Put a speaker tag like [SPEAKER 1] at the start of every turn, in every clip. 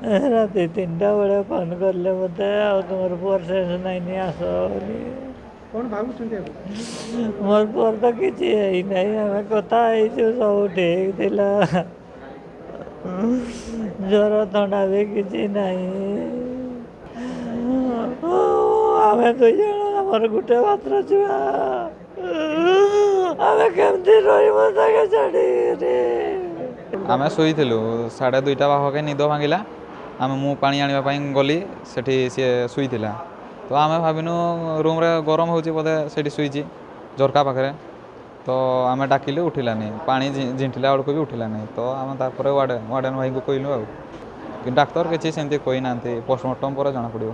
[SPEAKER 1] ରାତି 3ଟା ବେଳେ ଫୋନ୍ କଲେ ମୋତେ ଆଉ ତୁମର ପୁଅର ସେନ୍ସ ନାଇଁନି ଆସ ବୋଲି।
[SPEAKER 2] କ'ଣ ଭାବୁଛନ୍ତି ଏବେ?
[SPEAKER 1] ମୋର ପୁଅର ତ କିଛି ହେଇନାହିଁ, ଆମେ କଥା ହେଇଛୁ ସବୁ ଠିକ୍ ଥିଲା, ଜ୍ୱର ଥଣ୍ଡା ବି କିଛି ନାହିଁ। ଆମେ 2 ଜଣ, ଆମର ଗୋଟେ ମାତ୍ର ଛୁଆ, ଆମେ କେମିତି ରହିବୁ ତାকে ଛାଡ଼ିକିରି।
[SPEAKER 3] ଆମେ ଶୋଇଥିଲୁ 2:30 ପାଖାପାଖି ନିଦ ଭାଙ୍ଗିଲା। ମୁଁ ପାଣି ଆଣିବା ପାଇଁ ଗଲି, ସେଠି ସିଏ ଶୋଇଥିଲା। ତ ଆମେ ଭାବିନୁ ରୁମ୍ରେ ଗରମ ହେଉଛି ବୋଧେ, ସେଠି ଶୋଇଛି ଝରକା ପାଖରେ। ତ ଆମେ ଡାକିଲୁ, ଉଠିଲାନି, ପାଣି ଝିଣ୍ଟିଲା ବେଳକୁ ବି ଉଠିଲାନି। ତ ଆମେ ତାପରେ ୱାର୍ଡ଼େନ୍ ଭାଇଙ୍କୁ କହିଲୁ ଆଉ, କିନ୍ତୁ ଡାକ୍ତର କିଛି ସେମିତି କହିନାହାନ୍ତି, ପୋଷ୍ଟମର୍ଟମ୍ ପରେ ଜଣାପଡ଼ିବ।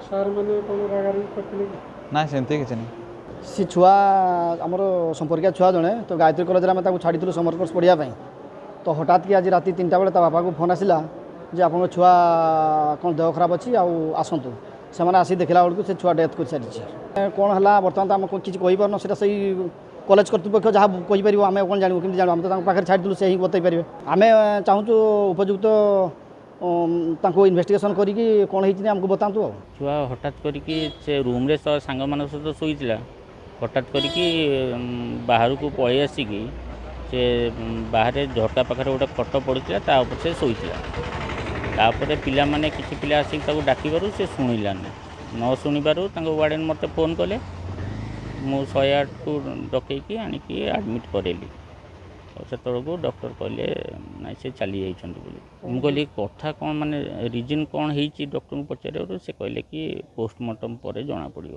[SPEAKER 2] ସାର୍ମାନେ କ'ଣ ରାଗାରାଗି କରିଥିଲେ କି?
[SPEAKER 3] ନାଇଁ, ସେମିତି କିଛି ନାହିଁ।
[SPEAKER 4] ସେ ଛୁଆ ଆମର ସମ୍ପର୍କୀୟ ଛୁଆ ଜଣେ, ତ ଗାୟତ୍ରୀ କଲେଜରେ ଆମେ ତାକୁ ଛାଡ଼ିଥିଲୁ ସମର କୋର୍ସ ପଢ଼ିବା ପାଇଁ। ତ ହଠାତ୍ କି ଆଜି ରାତି 3ଟା ବେଳେ ତା ବାପାକୁ ଫୋନ୍ ଆସିଲା ଯେ ଆପଣଙ୍କ ଛୁଆ କ'ଣ ଦେହ ଖରାପ ଅଛି, ଆଉ ଆସନ୍ତୁ। ସେମାନେ ଆସି ଦେଖିଲା ବେଳକୁ ସେ ଛୁଆ ଡେଥ୍ କରିସାରିଛି। କ'ଣ ହେଲା ବର୍ତ୍ତମାନ ତ ଆମେ କିଛି କହିପାରୁନୁ, ସେଇଟା ସେଇ କଲେଜ କର୍ତ୍ତୃପକ୍ଷ ଯାହା କହିପାରିବ, ଆମେ କ'ଣ ଜାଣିବୁ, କେମିତି ଜାଣିବୁ? ଆମେ ତ ତାଙ୍କ ପାଖରେ ଛାଡ଼ିଥିଲୁ, ସେ ହିଁ ବତେଇ ପାରିବେ। ଆମେ ଚାହୁଁଛୁ ଉପଯୁକ୍ତ ତାଙ୍କୁ ଇନଭେଷ୍ଟିଗେସନ୍ କରିକି କ'ଣ ହେଇଛି ଆମକୁ ବତାନ୍ତୁ। ଆଉ
[SPEAKER 5] ଛୁଆ ହଠାତ୍ କରିକି ସେ ରୁମ୍ରେ ସାଙ୍ଗମାନଙ୍କ ସହିତ ଶୋଇଥିଲା, ହଠାତ୍ କରିକି ବାହାରକୁ ପଳେଇ ଆସିକି ସେ ବାହାରେ ଝରକା ପାଖରେ ଗୋଟେ ଖଟ ପଡ଼ିଥିଲା, ତା ଉପରେ ସେ ଶୋଇଥିଲା। ତାପରେ ପିଲାମାନେ କିଛି ପିଲା ଆସିକି ତାକୁ ଡାକିବାରୁ ସେ ଶୁଣିଲାନି। ନ ଶୁଣିବାରୁ ତାଙ୍କ ୱାର୍ଡ଼େନ୍ ମୋତେ ଫୋନ୍ କଲେ, ମୁଁ 108କୁ ଡକେଇକି ଆଣିକି ଆଡ଼ମିଟ୍ କରେଇଲି। ଆଉ ସେତେବେଳକୁ ଡକ୍ଟର କହିଲେ ନାଇଁ ସେ ଚାଲି ଯାଇଛନ୍ତି ବୋଲି। ମୁଁ କହିଲି କଥା କ'ଣ, ମାନେ ରିଜିନ୍ କ'ଣ ହେଇଛି ଡକ୍ଟରଙ୍କୁ ପଚାରିବାରୁ ସେ କହିଲେ କି ପୋଷ୍ଟମର୍ଟମ୍ ପରେ ଜଣାପଡ଼ିବ।